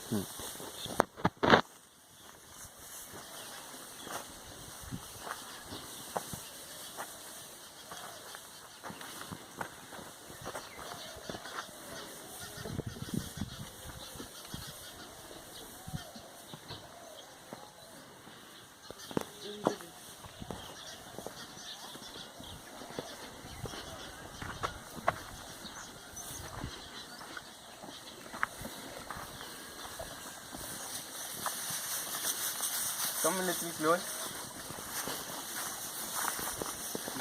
Come a little close.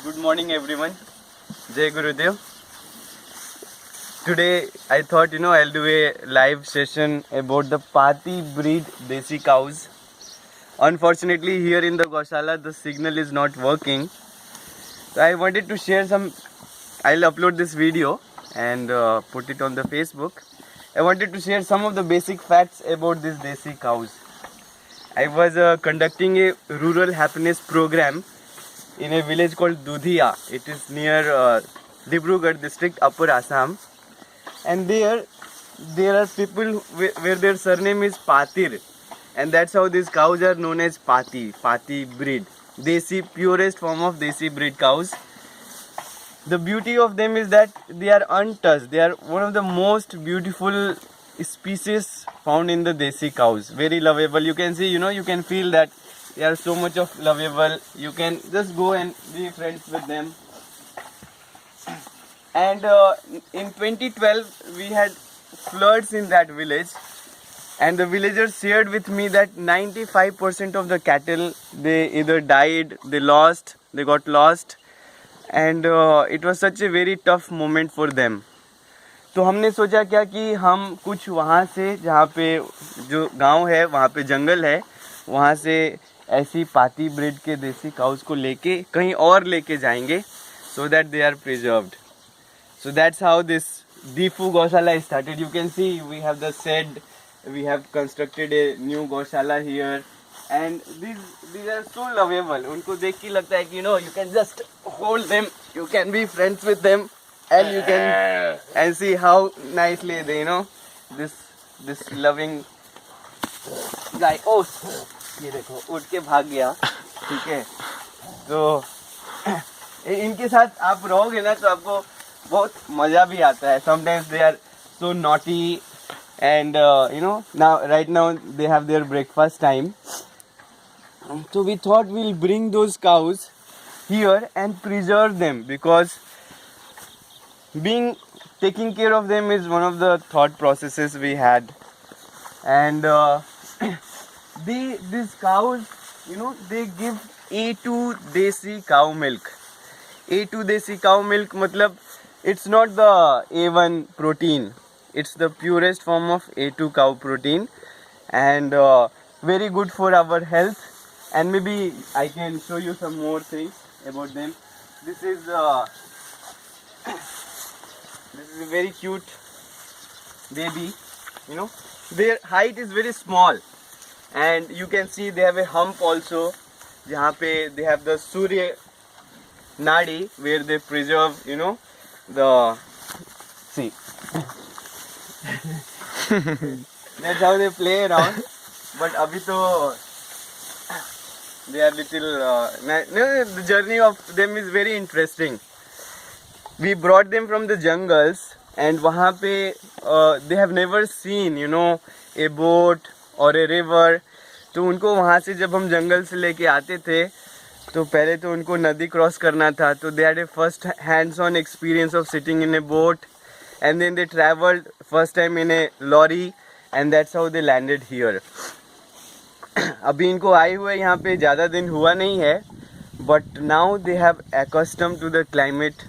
Good morning everyone. Jai Gurudev. Today I thought I'll do a live session about the Pati breed desi cows. Unfortunately here in the Goshala the signal is not working. So I wanted to share some. I'll upload this video and put it on the Facebook. I wanted to share some of the basic facts about these desi cows. I was conducting a rural happiness program in a village called Dudhiya. It is near Dibrugarh district, Upper Assam. And there are people where their surname is Patir. And that's how these cows are known as Pati breed. Desi, purest form of desi breed cows. The beauty of them is that they are untouched. They are one of the most beautiful species found in the desi cows. Very lovable. You can see, you can feel that they are so much of lovable. You can just go and be friends with them. And in 2012 we had floods in that village, and the villagers shared with me that 95% of the cattle, they either died, they got lost, and it was such a very tough moment for them. तो हमने सोचा क्या कि हम कुछ वहाँ से, जहाँ पे जो गांव है वहाँ पे जंगल है, वहाँ से ऐसी पाती ब्रीड के देसी काउस को लेके कहीं और लेके जाएंगे, so that they are preserved. So that's how this Difu Goshala started. You can see we have the shed, we have constructed a new Goshala here, and these are so lovable. उनको देख के लगता है कि you can just hold them, you can be friends with them. And you can and see how nicely they this loving guy. Oh, ये देखो उठ के भाग गया. ठीक है, तो इनके साथ आप रहोगे ना तो आपको बहुत मजा भी आता है. Sometimes they are so naughty, and right now they have their breakfast time. So we thought we'll bring those cows here and preserve them, because taking care of them is one of the thought processes we had. And these cows, they give A2 desi cow milk. A2 desi cow milk matlab it's not the A1 protein, it's the purest form of A2 cow protein, and very good for our health. And maybe I can show you some more things about them. This is a very cute baby. Their height is very small, and you can see they have a hump also, जहाँ पे they have the Surya Nadi, where they preserve the see. That's how they play around. But अभी तो they are little the journey of them is very interesting. We brought them from the jungles, and वहाँ पे they have never seen a boat or a river. तो उनको वहाँ से जब हम जंगल से लेके आते थे तो पहले तो उनको नदी क्रॉस करना था. तो they had a first hands on experience of sitting in a boat, and then they traveled first time in a lorry, and that's how they landed here. अभी इनको आए हुए यहाँ पे ज़्यादा दिन हुआ नहीं है, but now they have accustomed to the climate,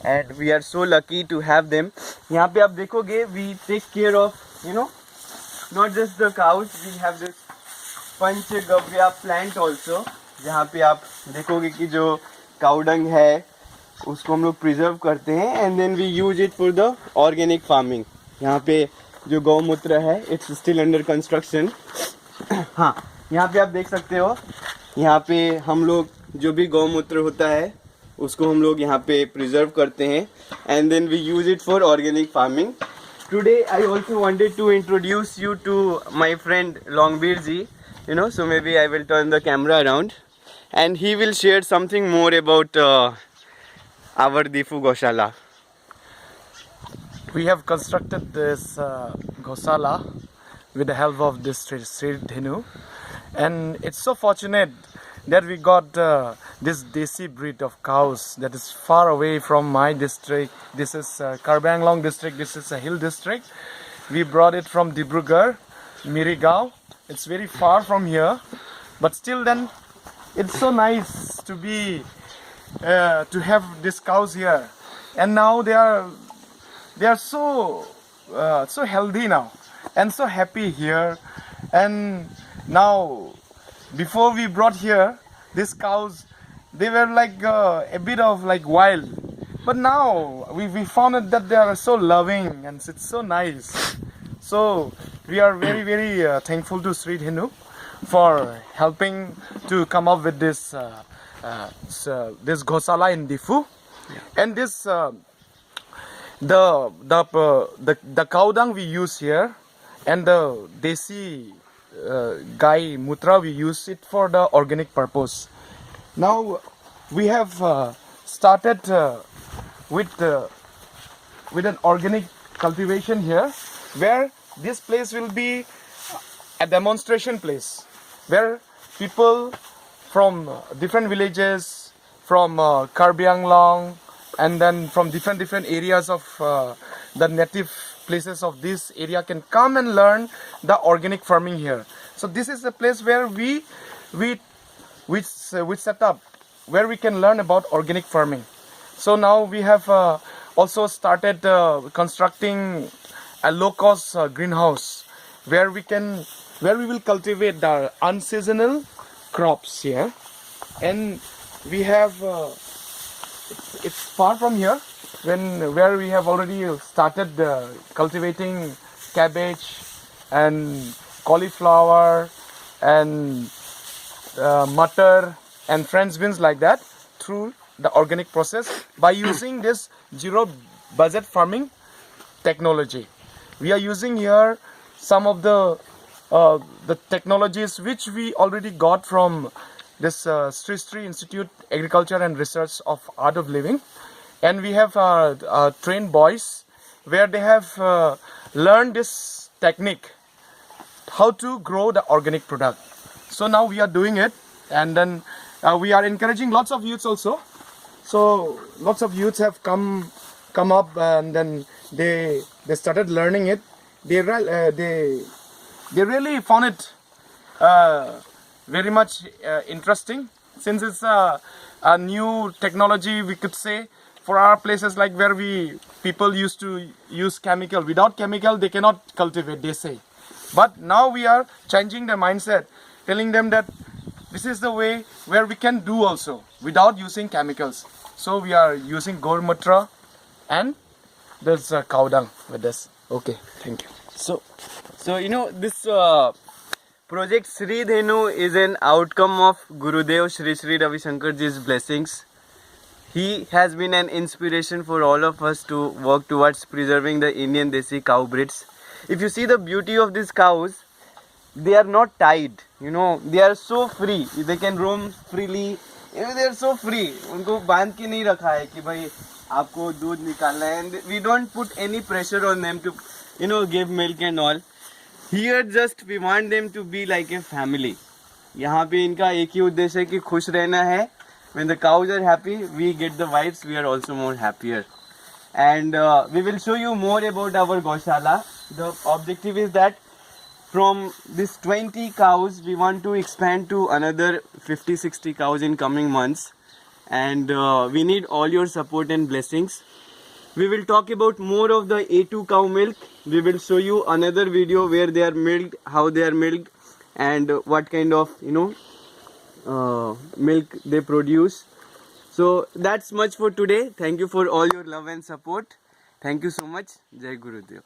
and we are so lucky to have them. यहाँ पे आप देखोगे we take care of not just the cows, we have this panchagavya plant also, जहाँ पे आप देखोगे कि जो cow dung है उसको हम लोग प्रिजर्व करते हैं, and then we use it for the organic farming. यहाँ पे जो गौमूत्र है it's still under construction. हाँ, यहाँ पे आप देख सकते हो, यहाँ पे हम लोग जो भी गौमूत्र होता है उसको हम लोग यहाँ पे प्रिजर्व करते हैं, and then we use it for organic farming. today I also wanted to introduce you to my friend Longbir ji, so maybe I will turn the camera around and he will share something more about our Difu Goshala. We have constructed this Gosala with the help of this Sri Dhenu, and it's so fortunate that we got this Desi breed of cows that is far away from my district. This is Karbi Anglong district, this is a hill district. We brought it from Dibrugarh, Mirigao. It's very far from here, but still then it's so nice to be to have these cows here, and now they are so so healthy now and so happy here. And now, before we brought here these cows, they were like a bit of like wild, but now we found out that they are so loving and it's so nice. So we are very thankful to Sri Dhenu for helping to come up with this this Gosala in Difu. And this the cow dung we use here and the Desi Gai Mutra, we use it for the organic purpose. Now we have started with an organic cultivation here, where this place will be a demonstration place where people from different villages, from Karbi Anglong, and then from different areas of the native places of this area can come and learn the organic farming here. So this is a place where we set up where we can learn about organic farming. So now we have also started constructing a low-cost greenhouse where we will cultivate the unseasonal crops here. And we have it's far from here where we have already started cultivating cabbage and cauliflower and mutton and French beans, like that, through the organic process by using this zero budget farming technology. We are using here some of the technologies which we already got from this Sri Sri Institute Agriculture and Research of Art of Living, and we have trained boys where they have learned this technique how to grow the organic product. So now we are doing it, and then we are encouraging lots of youths also. So lots of youths have come up, and then they started learning it. They really found it very much interesting, since it's a new technology, we could say, for our places, like where people used to use chemical. Without chemical they cannot cultivate, they say. But now we are changing their mindset, telling them that this is the way where we can do also without using chemicals. So we are using Gormutra and there's cow dung with this. Okay, thank you. So this project Sri Dhenu is an outcome of Gurudev Shri Shri Ravi Shankar Ji's blessings. He has been an inspiration for all of us to work towards preserving the Indian Desi cow breeds. If you see the beauty of these cows, they are not tied, they are so free. They can roam freely. They are so free. उनको बांध के नहीं रखा है कि भाई आपको दूध निकालना है. And we don't put any pressure on them to, give milk and all. Here just we want them to be like a family. यहाँ पे इनका एक ही उद्देश्य है कि खुश रहना है. When the cows are happy, we get the vibes, we are also more happier. And we will show you more about our Goshala. The objective is that from this 20 cows, we want to expand to another 50-60 cows in coming months. And we need all your support and blessings. We will talk about more of the A2 cow milk. We will show you another video where they are milked, how they are milked, and what kind of, milk they produce. So that's much for today. Thank you for all your love and support. Thank you so much. Jai Gurudev.